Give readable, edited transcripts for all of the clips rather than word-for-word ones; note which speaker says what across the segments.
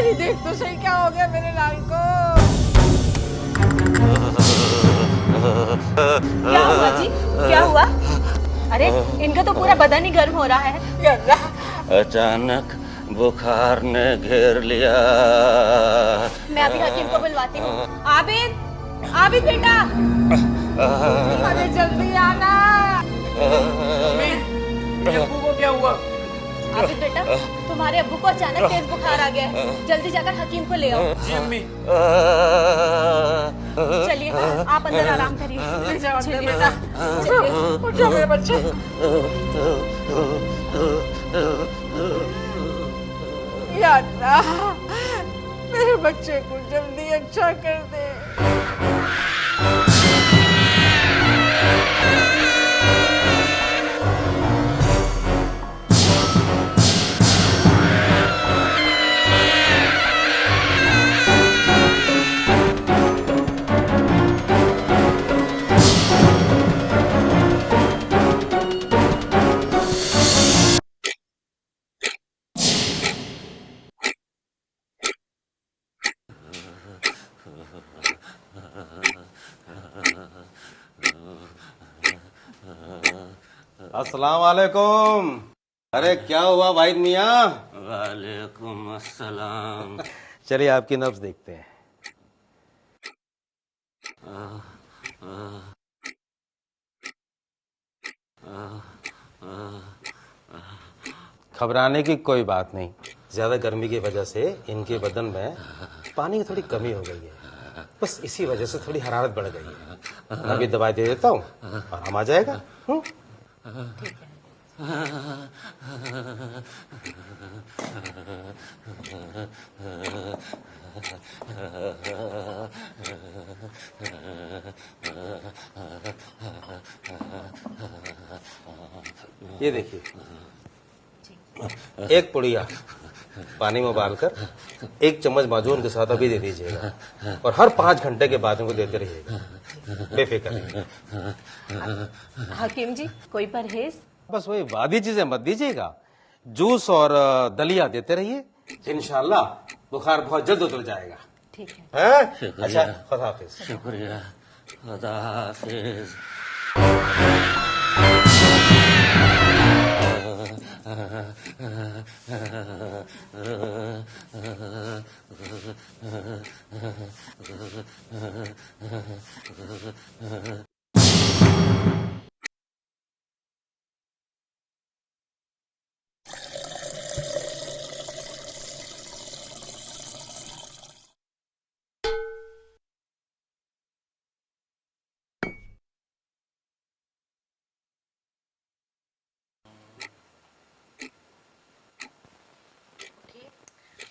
Speaker 1: अरे देख तो सही क्या हो गया मेरे लाल को।
Speaker 2: क्या हुआ जी, क्या हुआ? अरे इनका तो पूरा बदन ही गर्म हो रहा है।
Speaker 3: अचानक बुखार ने घेर लिया।
Speaker 2: मैं अभी हकीम को बुलवाती हूँ। आबिद, आबिद बेटा।
Speaker 1: अरे जल्दी आना। अब्बू को क्या हुआ?
Speaker 2: आबिद बेटा, तुम्हारे अब्बू को अचानक तेज बुखार आ गया है। जल्दी जाकर हकीम को ले आओ।
Speaker 1: जी अम्मी।
Speaker 2: चलिए आप अंदर आराम करिए। चलिए बेटा,
Speaker 1: उठ जाओ मेरे बच्चे। या अल्लाह, मेरे बच्चे को जल्दी अच्छा कर दे।
Speaker 4: अस्सलाम वालेकुम। अरे क्या हुआ भाई मियाँ?
Speaker 3: वालेकुम अस्सलाम।
Speaker 4: चलिए आपकी नब्ज देखते हैं। घबराने की कोई बात नहीं, ज्यादा गर्मी की वजह से इनके बदन में पानी की थोड़ी कमी हो गई है। बस इसी वजह से थोड़ी हरारत बढ़ गई है। अभी दवाई दे देता हूँ, आराम आ जाएगा। ये देखिए, एक पुड़िया पानी में उबालकर 1 चम्मच माजून के साथ अभी दे दीजिएगा और हर 5 घंटे के बाद उनको देते रहिएगा, बेफिक्र रहिए।
Speaker 2: हकीम जी कोई परहेज?
Speaker 4: बस वही वादी चीजें मत दीजिएगा, जूस और दलिया देते रहिए, इंशाल्लाह बुखार बहुत जल्द उतर जाएगा।
Speaker 2: ठीक है।
Speaker 4: अच्छा, खुदा हाफिज।
Speaker 3: शुक्रिया, खुदा हाफिज।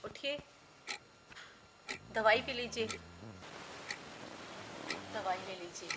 Speaker 2: उठिए, दवाई पी लीजिए, दवाई ले लीजिए।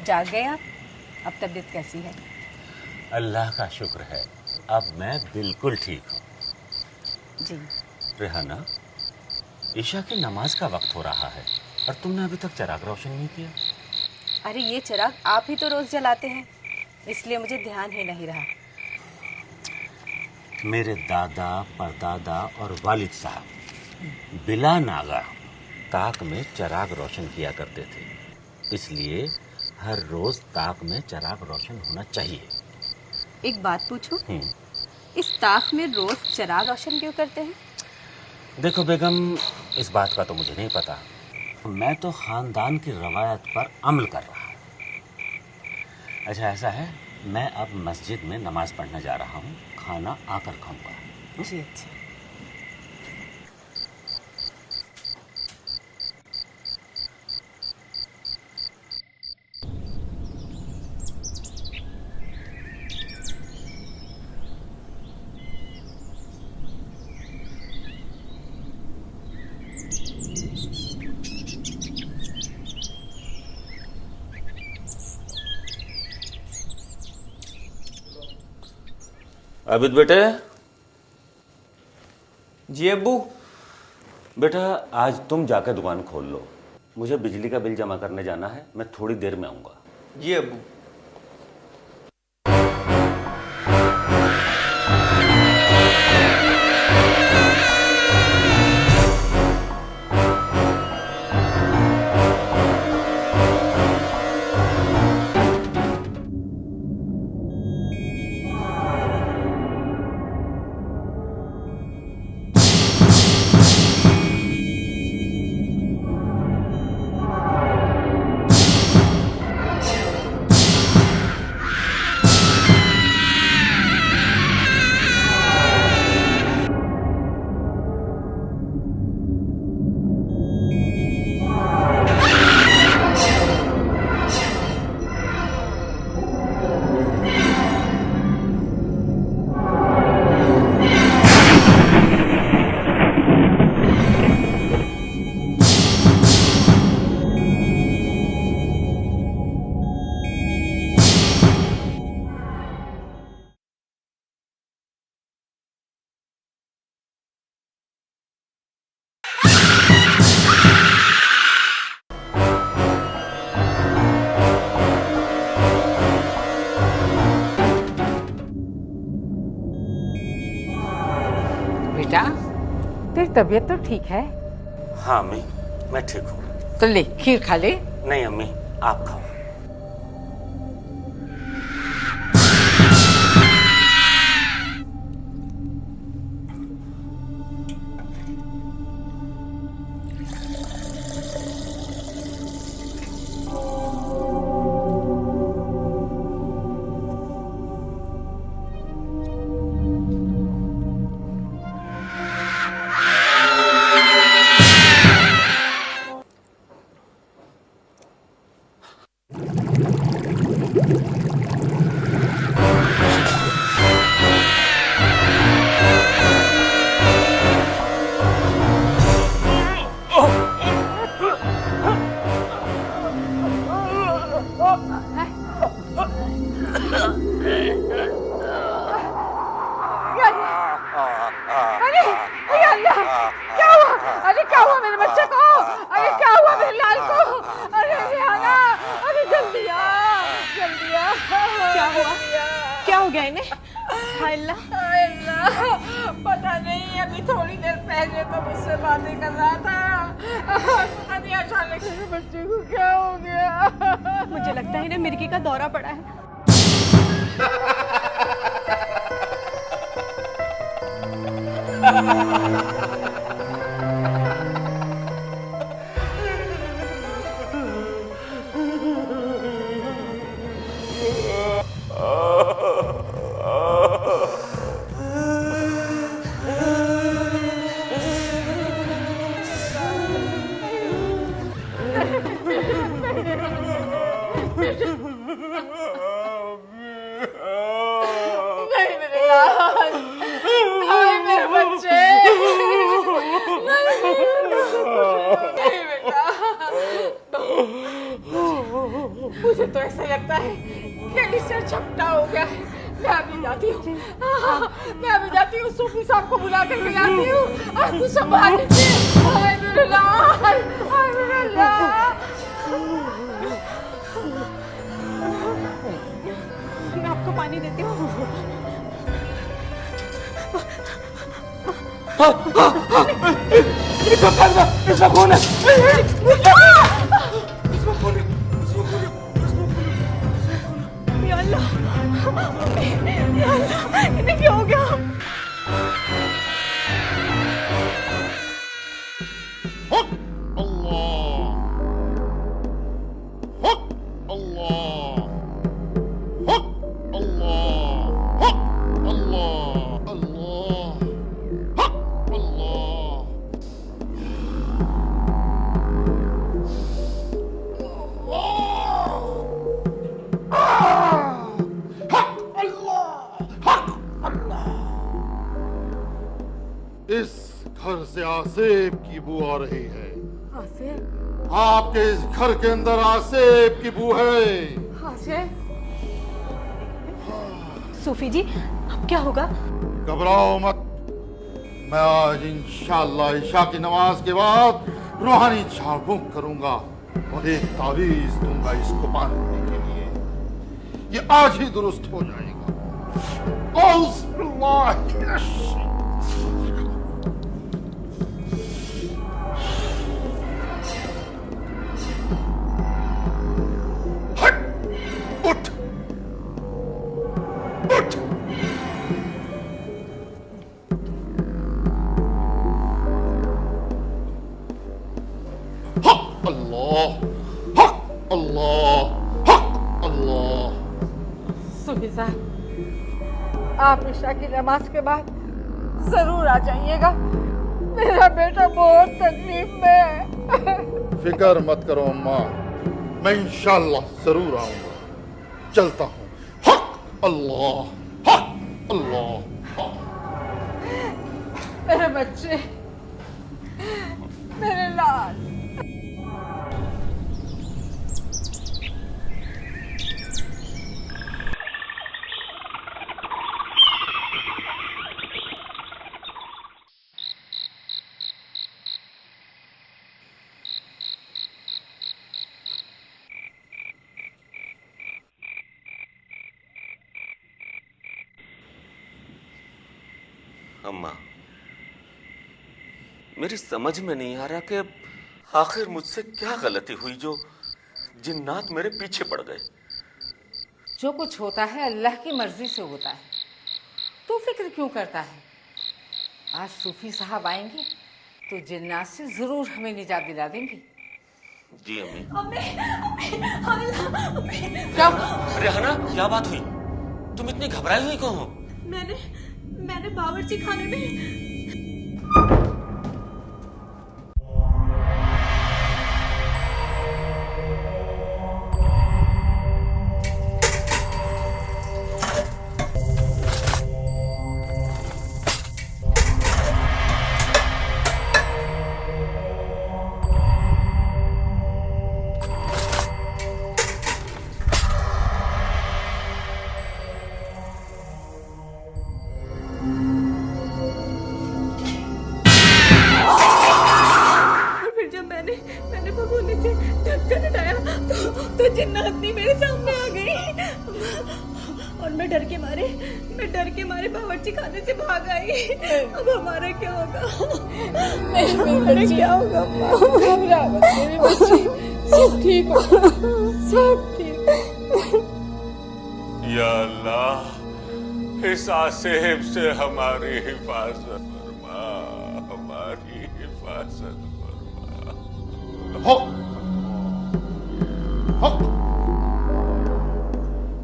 Speaker 5: जाग गए आप? अब तबीयत कैसी है?
Speaker 3: अल्लाह का शुक्र है, अब मैं बिल्कुल ठीक हूँ।
Speaker 5: जी।
Speaker 3: रेहाना, ईशा की नमाज का वक्त हो रहा है और तुमने अभी तक चिराग रोशन नहीं किया।
Speaker 5: अरे ये चिराग आप ही तो रोज जलाते हैं, इसलिए मुझे ध्यान ही नहीं रहा।
Speaker 3: मेरे दादा, परदादा और वालिद साहब बिला नागा ताक में चिराग रोशन किया करते थे, इसलिए हर रोज ताक में चिराग रोशन होना चाहिए।
Speaker 5: एक बात पूछूं? इस ताक में रोज चिराग रोशन क्यों करते हैं?
Speaker 3: देखो बेगम, इस बात का तो मुझे नहीं पता, मैं तो खानदान की रवायत पर अमल कर रहा हूँ। अच्छा ऐसा है, मैं अब मस्जिद में नमाज पढ़ने जा रहा हूँ, खाना आकर खाऊंगा।
Speaker 5: जी अच्छा।
Speaker 3: आबिद बेटे।
Speaker 6: जी अब्बू।
Speaker 3: बेटा आज तुम जाकर दुकान खोल लो, मुझे बिजली का बिल जमा करने जाना है, मैं थोड़ी देर में आऊँगा।
Speaker 6: जी अब्बू।
Speaker 1: बेटा, तेरी तबीयत तो ठीक है?
Speaker 3: हाँ अम्मी, मैं ठीक हूँ।
Speaker 1: तो ले खीर खा ले।
Speaker 3: नहीं अम्मी, आप खाओ।
Speaker 1: अरे ये अल्लाह, क्या हुआ? अरे क्या हुआ मेरे बच्चे को? अरे क्या हुआ मेरे लाल को? अरे रिहाना, अरे जल्दी आ, जल्दी आ।
Speaker 2: क्या हुआ? क्या हो गया इन्हें? हाय अल्लाह।
Speaker 1: हाय अल्लाह, पता नहीं, अभी थोड़ी देर पहले तो मुझसे बातें कर रहा था, पता नहीं अचानक से मेरे बच्चे को क्या हो गया।
Speaker 2: मुझे लगता है इन्हें मिर्गी का दौरा पड़ा है।
Speaker 1: तो ऐसा लगता है कि इससे झपटा हो गया है। मैं अभी जाती हूँ, मैं अभी जाती हूँ, सूफी साहब को बुला कर ले आती हूँ। और कुछ संभाल लीजिए। हाय मेरे लाल, हाय मेरे लाल।
Speaker 2: मैं आपको पानी देती हूँ।
Speaker 3: इसका कौन है?
Speaker 2: या अल्लाह, या अल्लाह, इन्हें क्या हो गया?
Speaker 6: इस घर से आसेब की बू आ रही है।
Speaker 1: आसिफ,
Speaker 6: आपके इस घर के अंदर आसेब की बू है।
Speaker 1: आसिफ।
Speaker 2: सूफी जी, अब क्या होगा?
Speaker 6: घबराओ मत, मैं आज इंशाअल्लाह ईशा की नमाज के बाद रूहानी झाड़ फूंक करूंगा और एक तावीज दूंगा इसको बांधने के लिए। ये आज ही दुरुस्त हो जाएगा। उठ उठ। हक अल्लाह, हक अल्लाह, हक अल्लाह।
Speaker 1: सूफी साहब, आप ईशा की नमाज के बाद जरूर आ जाइएगा। मेरा बेटा बहुत तकलीफ में है।
Speaker 6: फिक्र मत करो अम्मा, मैं इंशाअल्लाह जरूर आऊंगा। चलता हूँ। हक अल्लाह, हक अल्लाह।
Speaker 1: मेरे बच्चे, मेरे लाल।
Speaker 3: अम्मा, मेरी समझ में नहीं आ रहा कि आखिर मुझसे क्या गलती हुई जो जिन्नात मेरे पीछे पड़ गए।
Speaker 1: जो कुछ होता है अल्लाह की मर्जी से होता है, तू फिक्र क्यों करता है? आज सूफी साहब आएंगे तो जिन्नात से जरूर हमें निजात दिला देंगे।
Speaker 3: जी अम्मी।
Speaker 1: क्या?
Speaker 3: रेहाना, क्या बात हुई? तुम इतनी घबराई हुई क्यों हो?
Speaker 2: मैंने बावर्ची खाने में तो जिन्नातनी मेरे सामने आ गई और मैं डर के मारे बावर्ची खाने से भाग आई। अब हमारा क्या होगा? हमारा क्या होगा?
Speaker 1: घबरा मत मेरी बच्ची, सब ठीक होगा, सब ठीक।
Speaker 3: या अल्लाह, इस आसेब से हमारी हिफाजत फरमा, हमारी हिफाजत फरमा।
Speaker 6: हक हक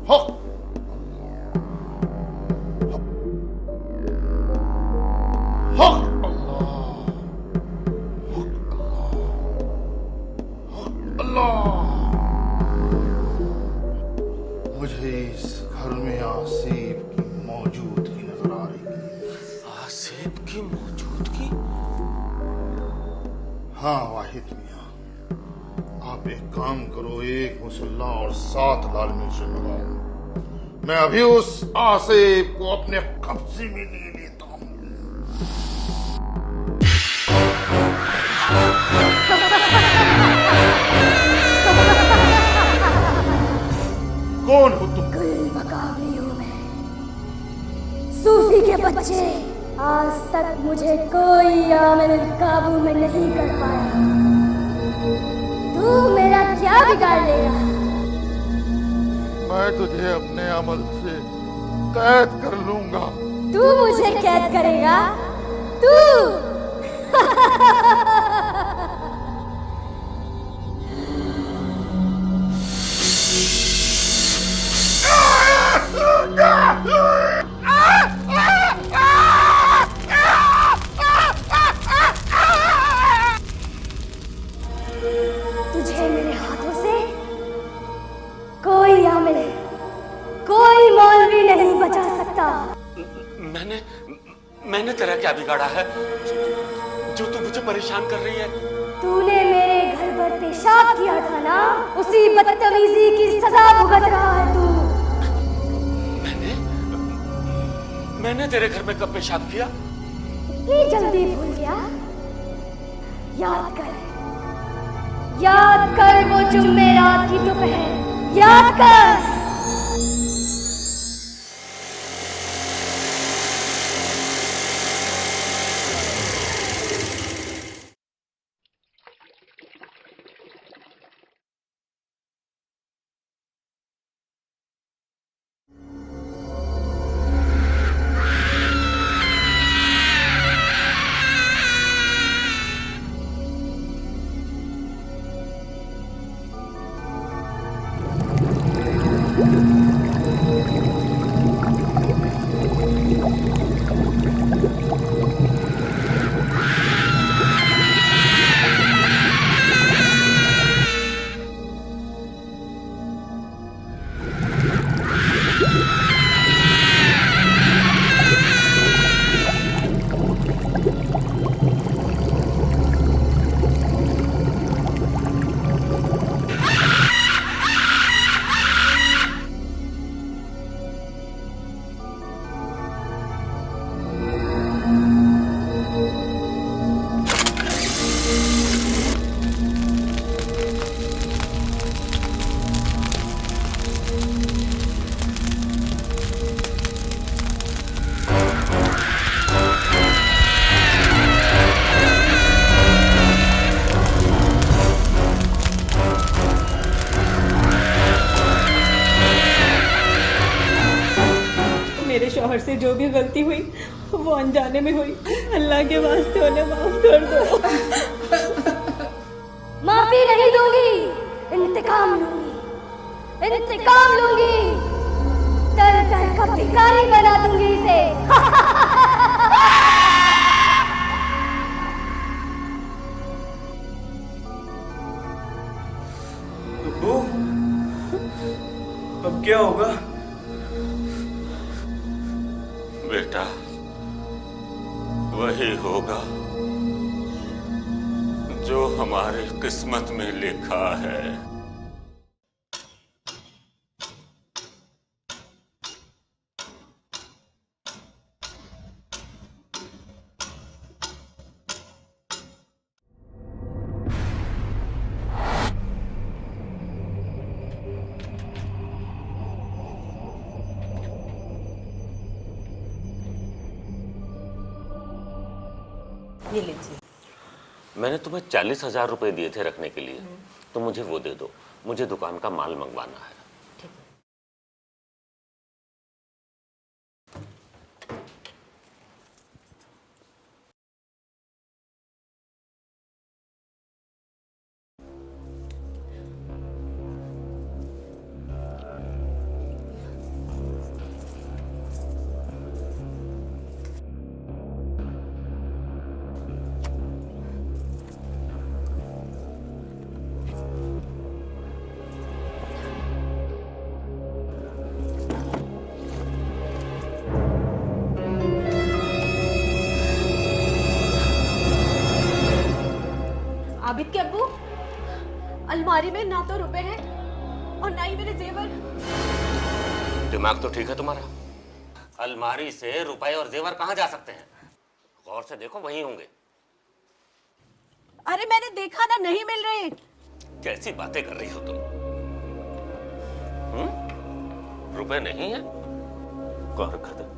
Speaker 6: हक हक अल्लाह। मुझे इस घर में आसेब की मौजूदगी नजर आ रही है।
Speaker 3: आसेब की मौजूदगी?
Speaker 6: हाँ वाहिद मियाँ, आप एक काम करो, एक मुसल्ला और 7 लाल मिर्च लगाओ। मैं अभी उस आसिफ को अपने कब्जे में ले लेता हूँ। कौन हो तुम?
Speaker 7: गुलबकावली हूँ मैं, सूफी के बच्चे। आज तक मुझे कोई आमिल काबू में नहीं कर पाया। तू मेरा क्या बिगाड़ लेगा?
Speaker 6: मैं तुझे अपने अमल से कैद कर लूंगा।
Speaker 7: तू मुझे कैद करेगा? तू तुझे मेरे हाथों से कोई आमिल, कोई मौलवी नहीं बचा सकता।
Speaker 3: मैंने तेरा क्या बिगाड़ा है जो तू मुझे परेशान कर रही है?
Speaker 7: तूने मेरे घर पर पेशाब किया था ना, उसी बदतमीजी की सजा भुगत रहा है तू।
Speaker 3: मैंने तेरे घर में कब पेशाब किया?
Speaker 7: इतनी जल्दी भूल गया? याद कर वो जुम्मेरात की दोपहर, याद कर।
Speaker 2: मेरे शौहर से जो भी गलती हुई वो अनजाने में हुई। अल्लाह के वास्ते उन्हें माफ कर दो।
Speaker 7: माफी नहीं दूंगी, इंतकाम लूंगी, इंतकाम लूंगी। तर तर का भिखारी बना दूंगी इसे।
Speaker 8: अब्बू, अब क्या होगा?
Speaker 3: बेटा, वही होगा जो हमारी किस्मत में लिखा है।
Speaker 5: ये लीजिए।
Speaker 3: मैंने तुम्हें 40,000 रुपए दिए थे रखने के लिए, तो मुझे वो दे दो। मुझे दुकान का माल मंगवाना है।
Speaker 2: अलमारी में ना तो रुपए हैं और ना ही मेरे जेवर।
Speaker 3: दिमाग तो ठीक है तुम्हारा। अलमारी से रुपए और जेवर कहाँ जा सकते हैं? गौर से देखो, वहीं होंगे।
Speaker 2: अरे मैंने देखा ना, नहीं मिल रहे।
Speaker 3: कैसी बातें कर रही हो तुम? रुपए नहीं है? गौर कर दो।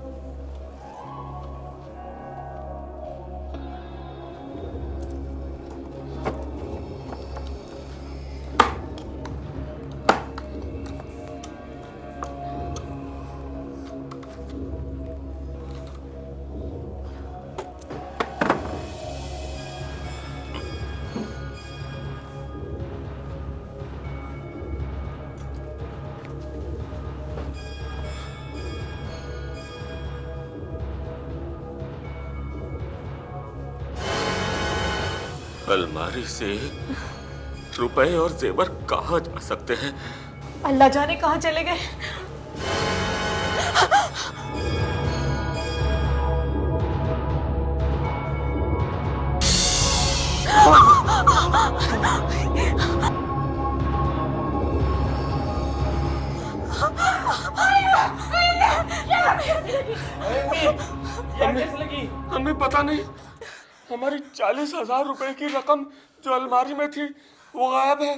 Speaker 3: अलमारी से रुपए और जेवर कहाँ जा सकते हैं?
Speaker 2: अल्लाह जाने कहाँ चले गए।
Speaker 8: हमें पता नहीं। हमारी 40,000 रुपए की रकम जो अलमारी में थी वो गायब है,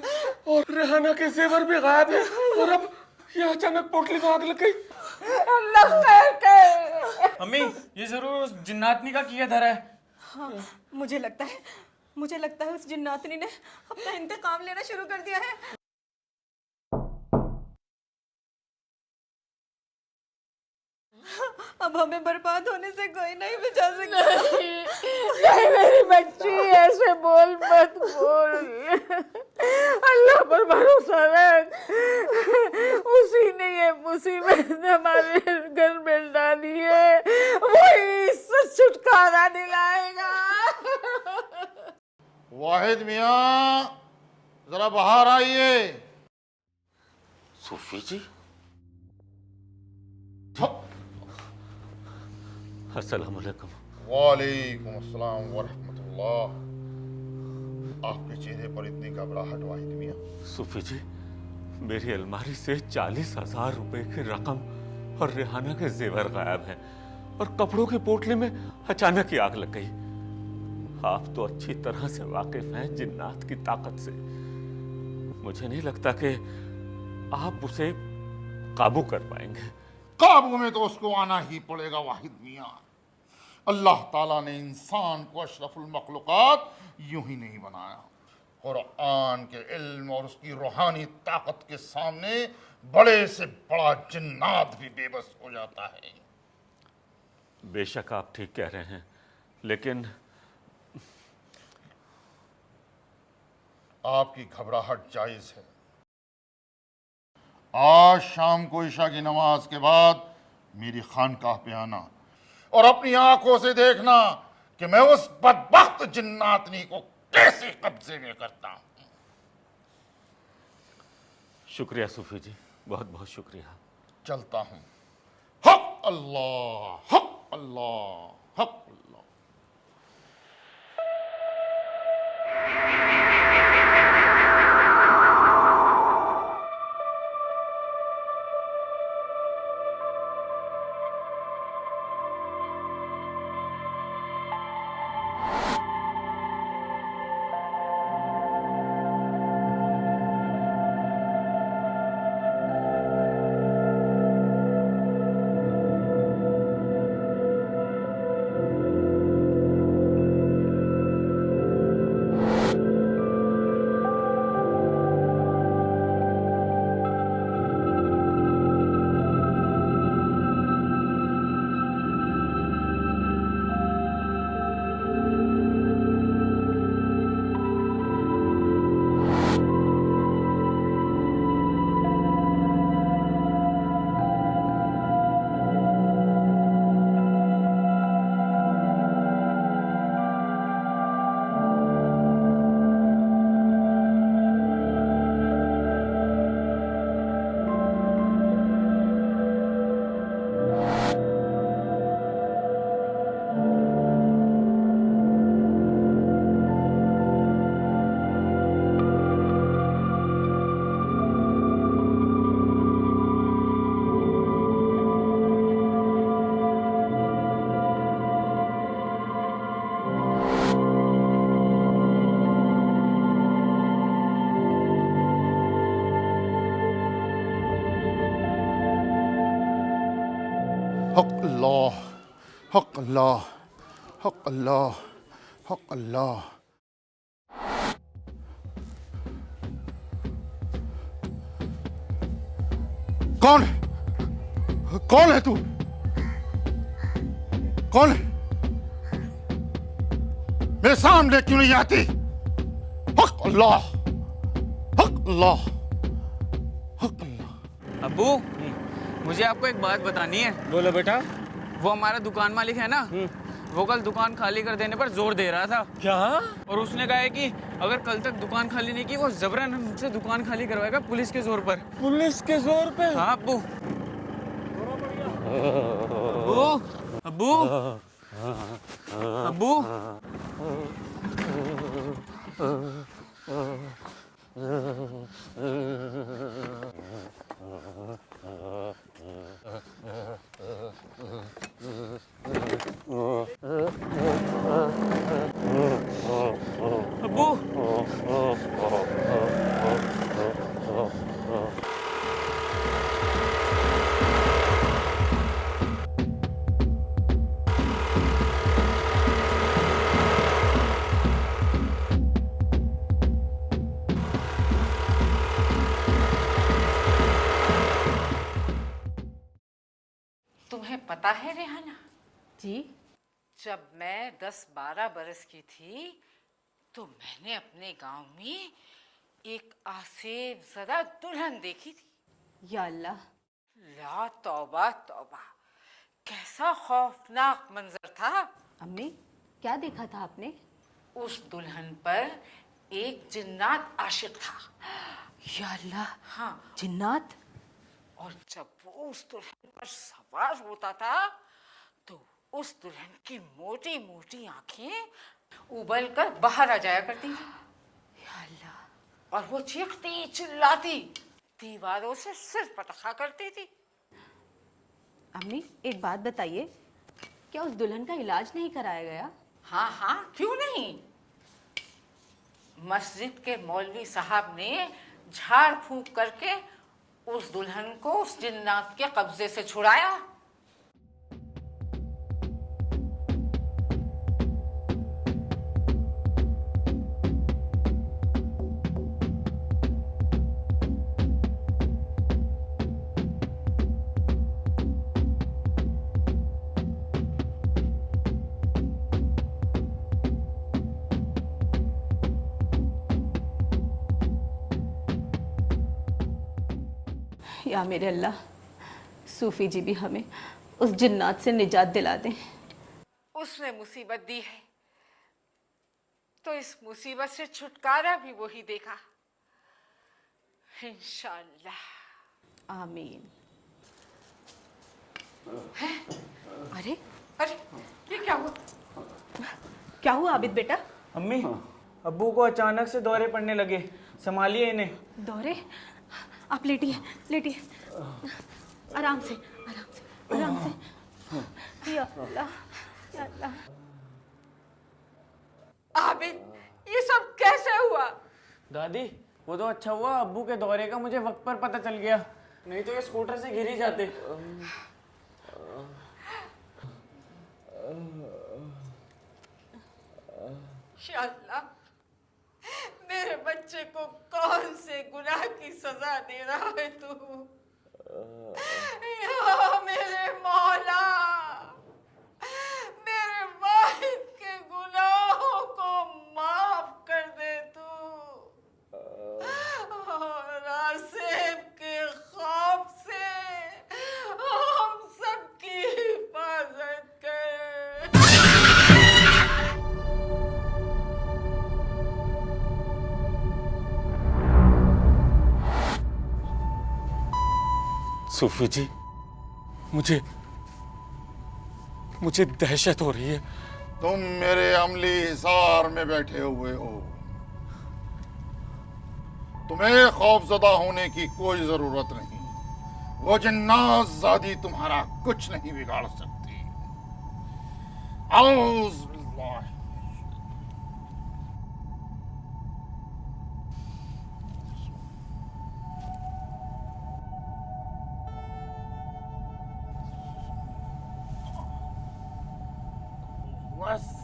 Speaker 8: और रेहाना के जेवर भी गायब है, और अब ये अचानक पोटली में आग लग गई।
Speaker 1: अल्लाह खैर करे।
Speaker 9: मम्मी, ये जरूर उस जिन्नातनी का किया धरा है।
Speaker 2: हाँ, मुझे लगता है उस जिन्नातनी ने अपना इंतकाम लेना शुरू कर दिया है। अब हमें बर्बाद होने से कोई नहीं बचा सकता।
Speaker 1: नहीं मेरी बच्ची, ऐसे बोल मत बोल। अल्लाह पर भरोसा रख। उसी ने ये मुसीबत हमारे घर में डाली है, वही इससे छुटकारा दिलाएगा।
Speaker 6: वाहिद मियाँ, जरा बाहर आइए।
Speaker 3: सूफी जी, अस्सलाम वालेकुम।
Speaker 6: वालेकुम अस्सलाम वरहमतुल्लाह। आपके चेहरे पर इतनी घबराहट वाहिद मियाँ?
Speaker 8: सूफी जी, मेरी अलमारी से 40,000 रुपए की रकम और रेहाना के जेवर गायब हैं, और कपड़ों की पोटली में अचानक ही आग लग गई। आप तो अच्छी तरह से वाकिफ हैं जिन्नात की ताकत से। मुझे नहीं लगता कि आप उसे काबू कर पाएंगे।
Speaker 6: काबू में तो उसको आना ही पड़ेगा वाहिद मियाँ। अल्लाह ताला ने इंसान को अशरफुल मखलूकात यूं ही नहीं बनाया। कुरान के इल्म और उसकी रूहानी ताकत के सामने बड़े से बड़ा जिन्नात भी बेबस हो जाता है।
Speaker 8: बेशक आप ठीक कह रहे हैं, लेकिन
Speaker 6: आपकी घबराहट जायज है। आज शाम को ईशा की नमाज के बाद मेरी खानकाह पे आना और अपनी आंखों से देखना कि मैं उस बदबख्त जिन्नातनी को कैसे कब्जे में करता हूं।
Speaker 8: शुक्रिया सूफी जी, बहुत बहुत शुक्रिया।
Speaker 6: चलता हूं। हक अल्लाह, हक अल्लाह, हक अल्लाह। हक अल्लाह, हक अल्लाह, हक अल्लाह, हक अल्लाह। कौन है? कौन है तू? कौन है? मेरे सामने क्यों नहीं आती? हक अल्लाह, हक अल्लाह, हक अल्लाह।
Speaker 9: अब्बू, मुझे आपको एक बात बतानी है।
Speaker 3: बोलो बेटा।
Speaker 9: वो हमारा दुकान मालिक है ना, वो कल दुकान खाली कर देने पर जोर दे रहा था।
Speaker 3: क्या?
Speaker 9: और उसने कहा है कि अगर कल तक दुकान खाली नहीं की, वो जबरन हमसे दुकान खाली करवाएगा पुलिस के जोर पर।
Speaker 3: पुलिस के जोर पे?
Speaker 9: हाँ अब्बू। अब्बू, अब्बू, अब्बू,
Speaker 1: तुम्हें पता है रेहाना,
Speaker 5: जी।
Speaker 1: जब मैं 10-12 बरस की थी तो मैंने अपने गांव में एक आसेब ज़दा दुल्हन देखी थी।
Speaker 5: या अल्लाह।
Speaker 1: ला तौबा तौबा, कैसा खौफनाक मंजर था।
Speaker 5: अम्मी, क्या देखा था आपने?
Speaker 1: उस दुल्हन पर एक जिन्नात आशिक था।
Speaker 5: या अल्लाह।
Speaker 1: हाँ,
Speaker 5: जिन्नात?
Speaker 1: और जब वो उस दुल्हन पर सवार होता था तो उस दुल्हन की मोटी मोटी आंखें उबल कर बाहर आ जाया करती थी।
Speaker 5: या अल्लाह।
Speaker 1: और वो चीखती चिल्लाती दीवारों से सिर पटखा करती थी।
Speaker 5: अम्मी, एक बात बताइए, क्या उस दुल्हन का इलाज नहीं कराया गया?
Speaker 1: हाँ हाँ, क्यों नहीं। मस्जिद के मौलवी साहब ने झाड़ फूंक करके उस दुल्हन को उस जिन्नात के कब्जे से छुड़ाया।
Speaker 5: या मेरे अल्लाह, सूफी जी भी हमें उस जिन्नात से निजात दिला दें।
Speaker 1: उसने मुसीबत दी है तो इस मुसीबत से छुटकारा भी वही देगा, इंशाअल्लाह।
Speaker 5: आमीन।
Speaker 1: अरे अरे, ये क्या हुआ?
Speaker 5: क्या हुआ आबिद बेटा?
Speaker 9: अम्मी, अब्बू को अचानक से दौरे पड़ने लगे, संभालिए इन्हें।
Speaker 5: दौरे? आप लेटिए, लेटिए, आराम से, आराम से, आराम से। या अल्लाह, या अल्लाह।
Speaker 1: आबिद, ये सब कैसे हुआ?
Speaker 9: दादी, वो तो अच्छा हुआ अब्बू के दौरे का मुझे वक्त पर पता चल गया, नहीं तो ये स्कूटर से गिर ही जाते।
Speaker 1: या अल्लाह, मेरे बच्चे को कौन से गुनाह की सजा दे रहा है तू? या मेरे मौला, मेरे वाहिद के गुनाहों को माफ कर दे तू, और आसिफ के खौफ से हम सबकी हिफाजत कर।
Speaker 8: सूफी जी, मुझे दहशत हो रही है।
Speaker 6: तुम मेरे अमली हिसार में बैठे हुए हो, तुम्हें खौफजदा होने की कोई जरूरत नहीं। वो जिन्नात ज़ादी तुम्हारा कुछ नहीं बिगाड़ सकती। औज़ बिल्लाह।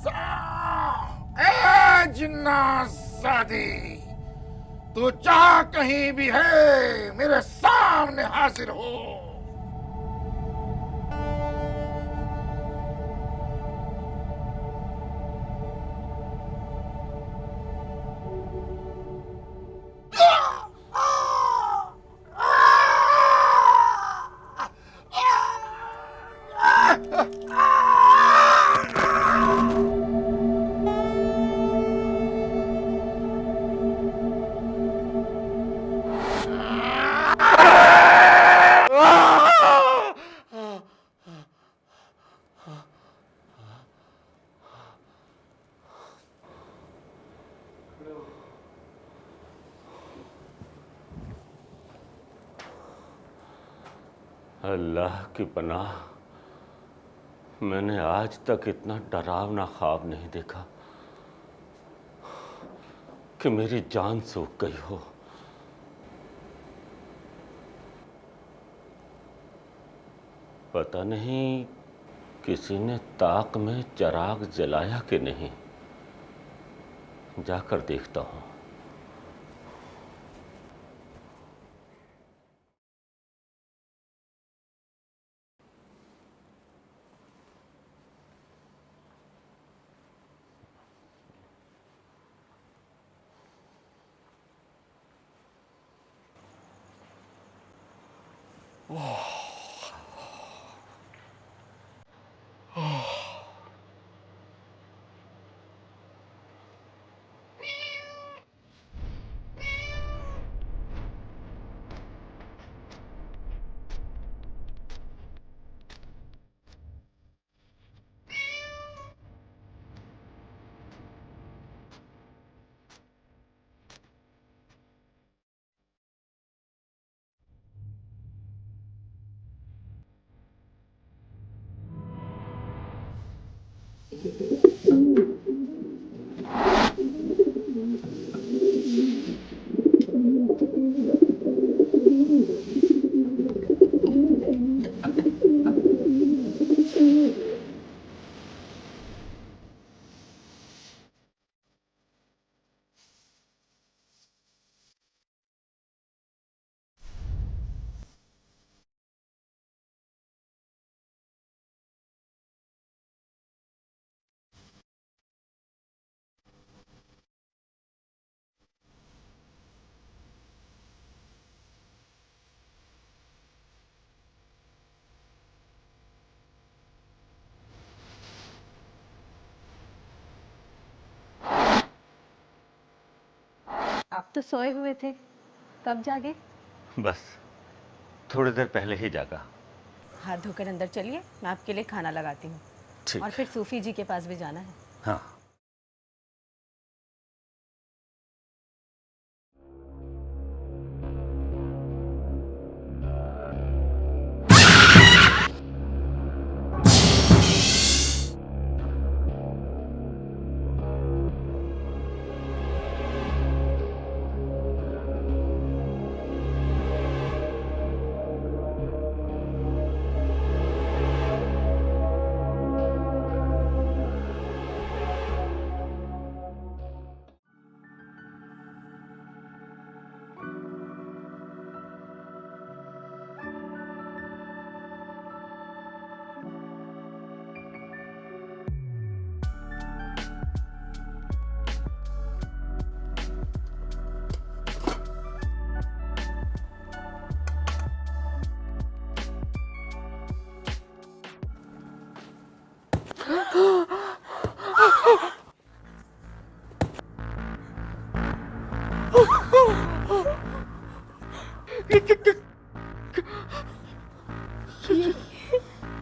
Speaker 6: ए जिन्नात ज़ादी, तू जहां कहीं भी है मेरे सामने हाजिर हो।
Speaker 8: अल्लाह की पनाह, मैंने आज तक इतना डरावना ख्वाब नहीं देखा कि मेरी जान सूख गई हो। पता नहीं किसी ने ताक में चिराग जलाया कि नहीं, जाकर देखता हूं।
Speaker 5: आप तो सोए हुए थे, कब जागे?
Speaker 8: बस थोड़ी देर पहले ही जागा।
Speaker 5: हाथ धोकर अंदर चलिए, मैं आपके लिए खाना लगाती हूँ।
Speaker 8: ठीक।
Speaker 5: और फिर सूफी जी के पास भी जाना है।
Speaker 8: हाँ।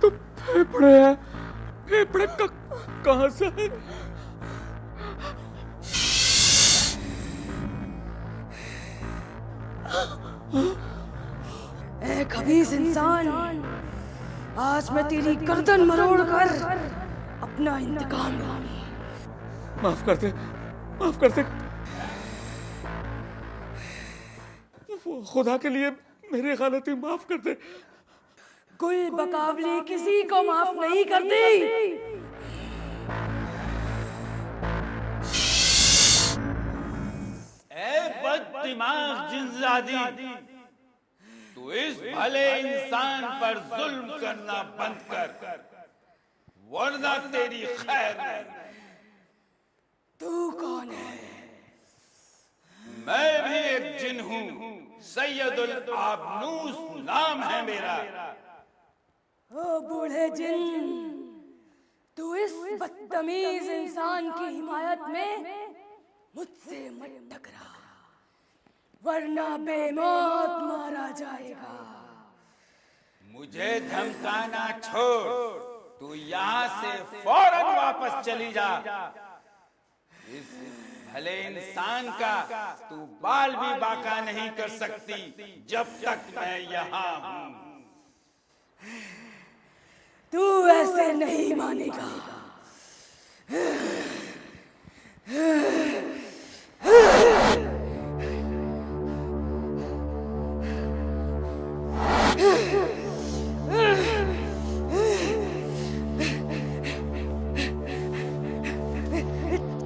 Speaker 8: तो फेफड़े हैं, फेफड़े कहाँ से है?
Speaker 2: ए खबीस इंसान, आज मैं तेरी गर्दन मरोड़ कर अपना इंतकाम लूंगी।
Speaker 8: माफ कर दे, माफ कर दे। खुदा के लिए मेरी गलती माफ कर दे।
Speaker 2: कोई बकावली किसी को माफ नहीं करती।
Speaker 10: बददिमाग जिनजादी, तू इस भले इंसान पर जुल्म करना बंद कर, वरना तेरी खैर नहीं।
Speaker 1: तू कौन है?
Speaker 10: मैं भी एक जिन हूँ, सैयदुल आबनूस नाम है मेरा।
Speaker 1: ओ बूढ़े जिन, तू इस बदतमीज इंसान की हिमायत में मुझसे मत टकरा, वरना बेमौत मारा जाएगा।
Speaker 10: मुझे धमकाना छोड़, तू यहाँ से फौरन वापस चली जा। इस भले इंसान का तू बाल भी बाका नहीं कर सकती जब तक मैं यहाँ हूँ।
Speaker 1: तू ऐसे नहीं मानेगा।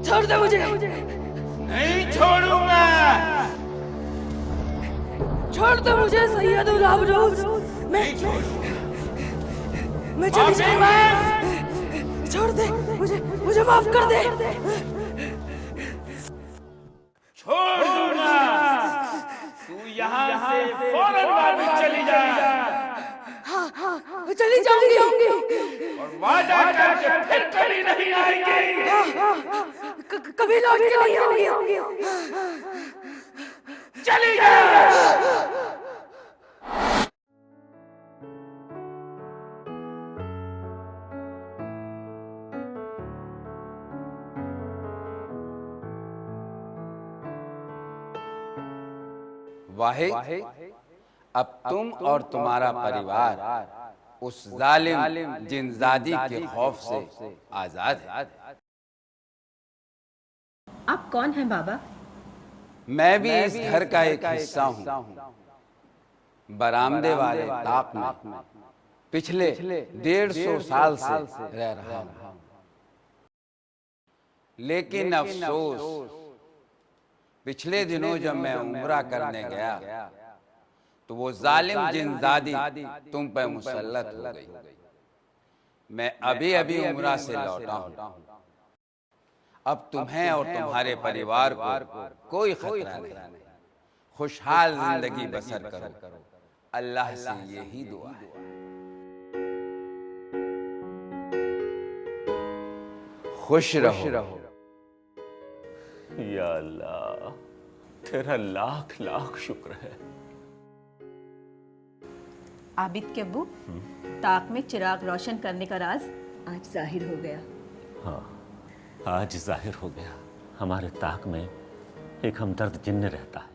Speaker 1: छोड़ दे मुझे।
Speaker 10: नहीं छोड़ूंगा।
Speaker 1: छोड़ दे मुझे सैयदुल आबनूस। मैं चली जाऊंगा। छोड़ दे मुझे माफ कर दे।
Speaker 10: छोड़ दूंगा। तू यहाँ से फौरन वापस चली जा।
Speaker 1: मैं चली जाऊंगी
Speaker 10: और वादा करके फिर कभी नहीं आएंगी।
Speaker 1: कभी लौट के नहीं आऊंगी।
Speaker 10: चली जा।
Speaker 11: वाहिद, अब तुम और तुम्हारा परिवार उस जालिम जिनजादी के खौफ से आजाद है।
Speaker 2: आप कौन हैं बाबा?
Speaker 11: मैं भी इस घर का एक हिस्सा हूँ। बरामदे वाले ताक में पिछले 150 साल से रह रहा हूँ। लेकिन अफसोस, पिछले दिनों जब मैं उम्रा करने गया तो वो जालिम जिनजादी तुम पर मुसल्लत हो गई। मैं अभी उम्रा से लौटा हूँ। अब तुम्हें और तुम्हारे परिवार को कोई खतरा नहीं। खुशहाल जिंदगी बसर करो। अल्लाह से यही दुआ है। खुश रहो।
Speaker 8: या अल्लाह, तेरा लाख लाख शुक्र है।
Speaker 2: आबिद के अब्बू, ताक में चिराग रोशन करने का राज आज जाहिर हो गया।
Speaker 3: हाँ, आज जाहिर हो गया। हमारे ताक में एक हमदर्द जिन्न रहता है।